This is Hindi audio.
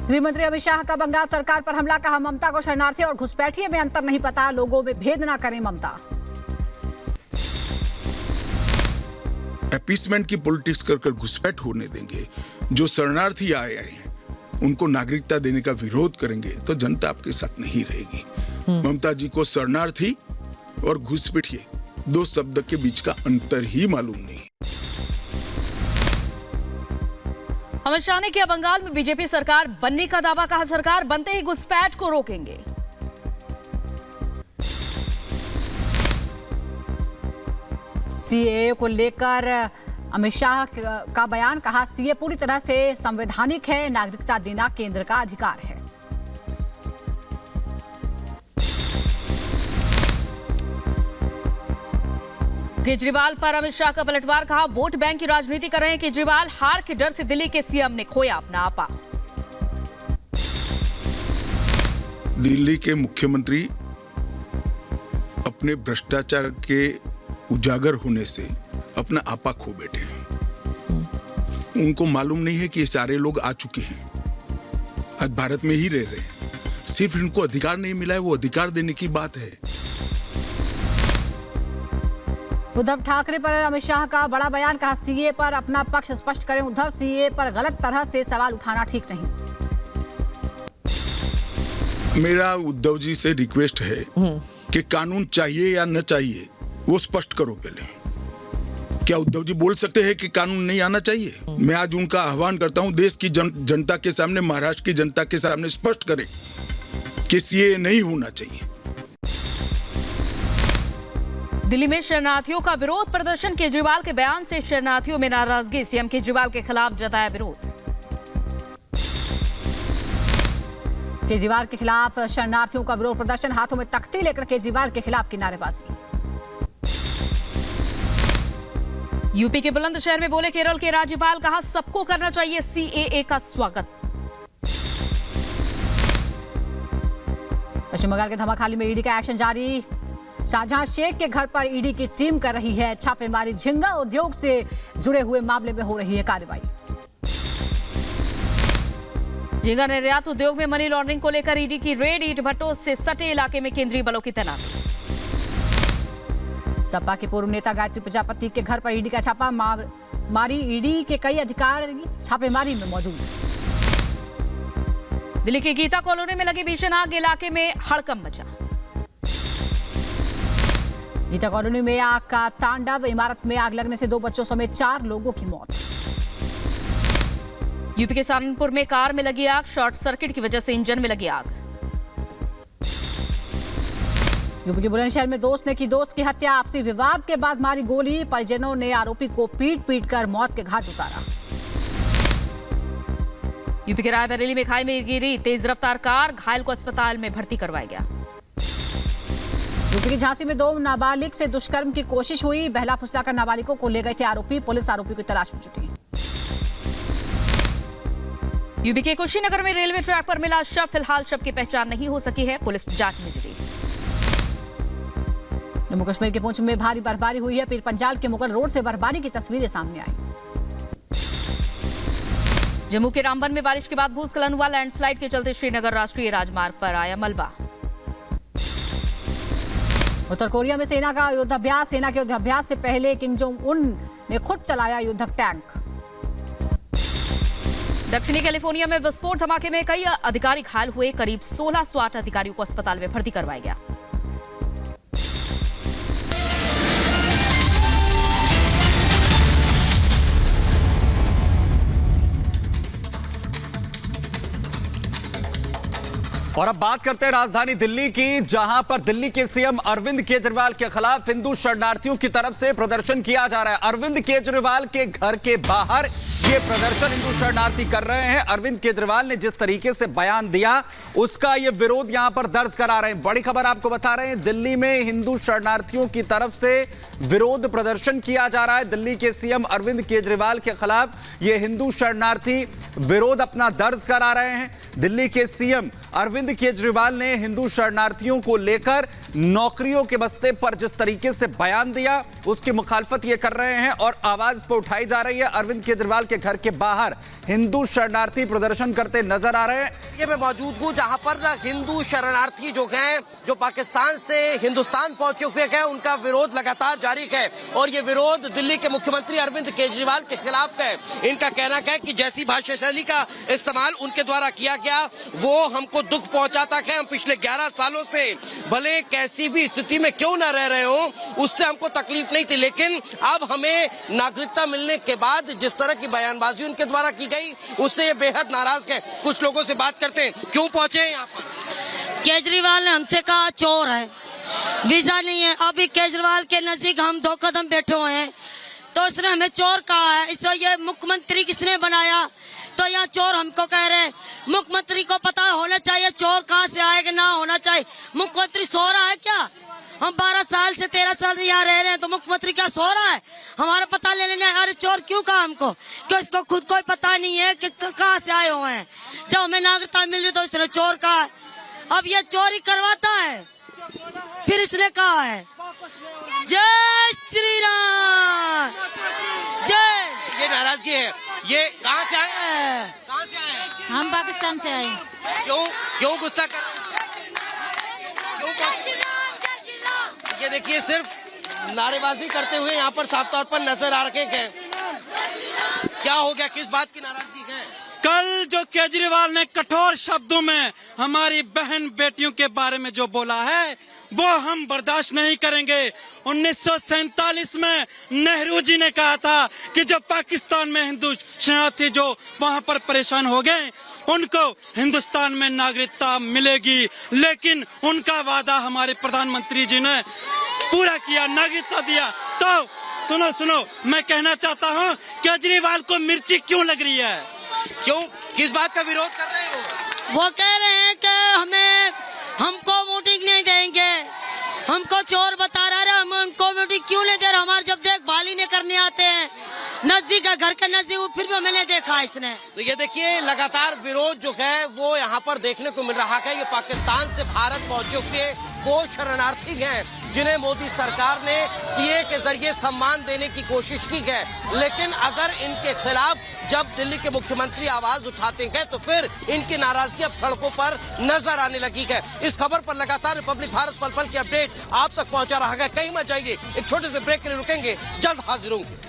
गृह मंत्री अमित शाह का बंगाल सरकार पर हमला, कहा ममता को शरणार्थी और घुसपैठिए में अंतर नहीं पता, लोगों में भेद ना करें ममता। अपीसमेंट की पॉलिटिक्स कर घुसपैठ होने देंगे, जो शरणार्थी आए हैं उनको नागरिकता देने का विरोध करेंगे तो जनता आपके साथ नहीं रहेगी। ममता जी को शरणार्थी और घुसपैठिए दो शब्द के बीच का अंतर ही मालूम नहीं। अमित शाह ने किया बंगाल में बीजेपी सरकार बनने का दावा, कहा सरकार बनते ही घुसपैठ को रोकेंगे। सीएए को लेकर अमित शाह का बयान, कहा सीए पूरी तरह से संवैधानिक है, नागरिकता देना केंद्र का अधिकार है। केजरीवाल पर अमित शाह का पलटवार, कहा वोट बैंक की राजनीति कर रहे हैं केजरीवाल, हार के डर से दिल्ली के सीएम ने खोया अपना आपा। दिल्ली के मुख्यमंत्री अपने भ्रष्टाचार के उजागर होने से अपना आपा खो बैठे हैं। उनको मालूम नहीं है कि ये सारे लोग आ चुके हैं, आज भारत में ही रह रहे हैं, सिर्फ इनको अधिकार नहीं मिला है, वो अधिकार देने की बात है। उद्धव ठाकरे पर अमित शाह का बड़ा बयान, कहा सीए पर अपना पक्ष स्पष्ट करें उद्धव, सीए पर गलत तरह से सवाल उठाना ठीक नहीं। मेरा उद्धव जी से रिक्वेस्ट है कि कानून चाहिए या न चाहिए वो स्पष्ट करो पहले। क्या उद्धव जी बोल सकते हैं कि कानून नहीं आना चाहिए? मैं आज उनका आह्वान करता हूं, देश की जनता के सामने, महाराष्ट्र की जनता के सामने स्पष्ट करें कि सीए नहीं होना चाहिए। दिल्ली में शरणार्थियों का विरोध प्रदर्शन, केजरीवाल के बयान से शरणार्थियों में नाराजगी, सीएम केजरीवाल के खिलाफ जताया विरोध। केजरीवाल के खिलाफ शरणार्थियों का विरोध प्रदर्शन, हाथों में तख्ती लेकर केजरीवाल के खिलाफ की नारेबाजी। यूपी के बुलंदशहर में बोले केरल के राज्यपाल, कहा सबको करना चाहिए सीएए का स्वागत। पश्चिम बंगाल के धमाखाली में ईडी का एक्शन जारी, शाहजहां शेख के घर पर ईडी की टीम कर रही है छापेमारी, झींगा उद्योग से जुड़े हुए मामले में हो रही है कार्रवाई। झींगा निर्यात उद्योग में मनी लॉन्ड्रिंग को लेकर ईडी की रेड, ईंट भट्टों से सटे इलाके में केंद्रीय बलों की तैनाती। सपा के पूर्व नेता गायत्री प्रजापति के घर पर ईडी का छापा मारी, ईडी के कई अधिकारी छापेमारी में मौजूद। दिल्ली की गीता कॉलोनी में लगी भीषण आग, इलाके में हड़कंप मचा। गीता कॉलोनी में आग का तांडव, इमारत में आग लगने से 2 बच्चों समेत 4 लोगों की मौत। यूपी के सहारनपुर में कार में लगी आग, शॉर्ट सर्किट की वजह से इंजन में लगी आग। यूपी के बुलंदशहर में दोस्त ने की दोस्त की हत्या, आपसी विवाद के बाद मारी गोली, परिजनों ने आरोपी को पीट कर मौत के घाट उतारा। यूपी के रायबरेली में खाई में गिरी तेज रफ्तार कार, घायल को अस्पताल में भर्ती करवाया गया। यूपी की झांसी में 2 नाबालिग से दुष्कर्म की कोशिश हुई, बहला फुसलाकर नाबालिगों को ले गए थे आरोपी, पुलिस आरोपी की तलाश में जुटी। यूपी के कुशीनगर में रेलवे ट्रैक पर मिला शव, फिलहाल शव की पहचान नहीं हो सकी है, पुलिस जांच में जुटी। जम्मू कश्मीर के पुंछ में भारी बर्फबारी हुई है, पीर पंजाल के मुगल रोड से बर्फबारी की तस्वीरें सामने आई। जम्मू के रामबन में बारिश के बाद भूस्खलन हुआ, लैंडस्लाइड के चलते श्रीनगर राष्ट्रीय राजमार्ग पर आया मलबा। उत्तर कोरिया में सेना का युद्धाभ्यास, सेना के युद्धाभ्यास से पहले किम जोंग उन ने खुद चलाया युद्धक टैंक। दक्षिणी कैलिफोर्निया में विस्फोट धमाके में कई अधिकारी घायल हुए, करीब 16 स्वाट अधिकारियों को अस्पताल में भर्ती करवाया गया। और अब बात करते हैं राजधानी दिल्ली की, जहां पर दिल्ली के सीएम अरविंद केजरीवाल के खिलाफ हिंदू शरणार्थियों की तरफ से प्रदर्शन किया जा रहा है। अरविंद केजरीवाल के घर के बाहर ये प्रदर्शन हिंदू शरणार्थी कर रहे हैं। अरविंद केजरीवाल ने जिस तरीके से बयान दिया उसका ये विरोध यहां पर दर्ज करा रहे हैं। बड़ी खबर आपको बता रहे हैं, दिल्ली में हिंदू शरणार्थियों की तरफ से विरोध प्रदर्शन किया जा रहा है। दिल्ली के सीएम अरविंद केजरीवाल के खिलाफ ये हिंदू शरणार्थी विरोध अपना दर्ज करा रहे हैं। दिल्ली के सीएम अरविंद अरविंद केजरीवाल ने हिंदू शरणार्थियों को लेकर नौकरियों के मसले पर जिस तरीके से बयान दिया, उसकी मुखालफत ये कर रहे हैं और आवाज पर उठाई जा रही है। अरविंद केजरीवाल के घर के बाहर हिंदू शरणार्थी प्रदर्शन करते नजर आ रहे हैं। ये मैं मौजूद हूँ जहाँ पर हिंदू शरणार्थी जो हैं, जो पाकिस्तान से हिंदुस्तान पहुंचे हुए हैं, उनका विरोध लगातार जारी है और ये विरोध दिल्ली के मुख्यमंत्री अरविंद केजरीवाल के खिलाफ है। इनका कहना है कि जैसी भाषा शैली का इस्तेमाल उनके द्वारा किया गया वो हमको दुख पहुंचाता है। हम पिछले 11 सालों से भले कैसी भी स्थिति में क्यों ना रह रहे हो, उससे हमको तकलीफ नहीं थी, लेकिन अब हमें नागरिकता मिलने के बाद जिस तरह की बयानबाजी उनके द्वारा की गई उससे ये बेहद नाराज है। कुछ लोगों से बात करते हैं, क्यों पहुंचे हैं यहाँ पर? केजरीवाल ने हमसे कहा चोर है, वीजा नहीं है। अभी केजरीवाल के नजदीक हम 2 कदम बैठे हुए हैं तो उसने हमें चोर कहा है। इसलिए ये मुख्यमंत्री किसने बनाया तो यहाँ चोर हमको कह रहे हैं। मुख्यमंत्री को पता होना चाहिए चोर कहाँ से आएगा, ना होना चाहिए। मुख्यमंत्री सो रहा है क्या? हम 12 साल से 13 साल से यहाँ रह रहे हैं तो मुख्यमंत्री क्या सो रहा है? हमारा पता लेने नहीं। अरे चोर क्यों कहा हमको? क्यों इसको खुद कोई पता नहीं है कि कहाँ से आए हुए हैं। जब हमें नागरिकता मिल रही तो इसने चोर कहा है। अब ये चोरी करवाता है, फिर इसने कहा है जय श्री राम, जय। ये नाराजगी है। ये कहाँ से आए? कहाँ से आए? हम पाकिस्तान से आए। क्यों गुस्सा कर? क्यों पहुंचे? ये देखिए सिर्फ नारेबाजी करते हुए यहाँ पर साफ तौर पर नजर आ रहे हैं। क्या हो गया? किस बात की नाराजगी है? कल जो केजरीवाल ने कठोर शब्दों में हमारी बहन बेटियों के बारे में जो बोला है वो हम बर्दाश्त नहीं करेंगे। 1947 में नेहरू जी ने कहा था कि जब पाकिस्तान में हिंदू शरणार्थी जो वहां पर परेशान हो गए उनको हिंदुस्तान में नागरिकता मिलेगी, लेकिन उनका वादा हमारे प्रधानमंत्री जी ने पूरा किया, नागरिकता दिया। तो सुनो, मैं कहना चाहता हूँ केजरीवाल को मिर्ची क्यों लग रही है? क्यों? किस बात का विरोध कर रहे हो? वो कह रहे हैं कि हमको वोटिंग नहीं देंगे, हमको चोर बता रहा है। हम उनको वोटिंग क्यों नहीं दे रहे? हमारे जब देखभाल ही नहीं करने आते हैं, नजदीक है, घर के नजदीक, फिर भी मैंने देखा इसने। तो ये देखिए लगातार विरोध जो है वो यहाँ पर देखने को मिल रहा है। ये पाकिस्तान से भारत पहुंचे हुए वो शरणार्थी हैं जिन्हें मोदी सरकार ने सीए के जरिए सम्मान देने की कोशिश की है, लेकिन अगर इनके खिलाफ जब दिल्ली के मुख्यमंत्री आवाज उठाते हैं तो फिर इनकी नाराजगी अब सड़कों पर नजर आने लगी है। इस खबर पर लगातार रिपब्लिक भारत पल पल की अपडेट आप तक पहुंचा रहा है। कहीं मत जाइए, एक छोटे से ब्रेक के लिए रुकेंगे, जल्द हाजिर होंगे।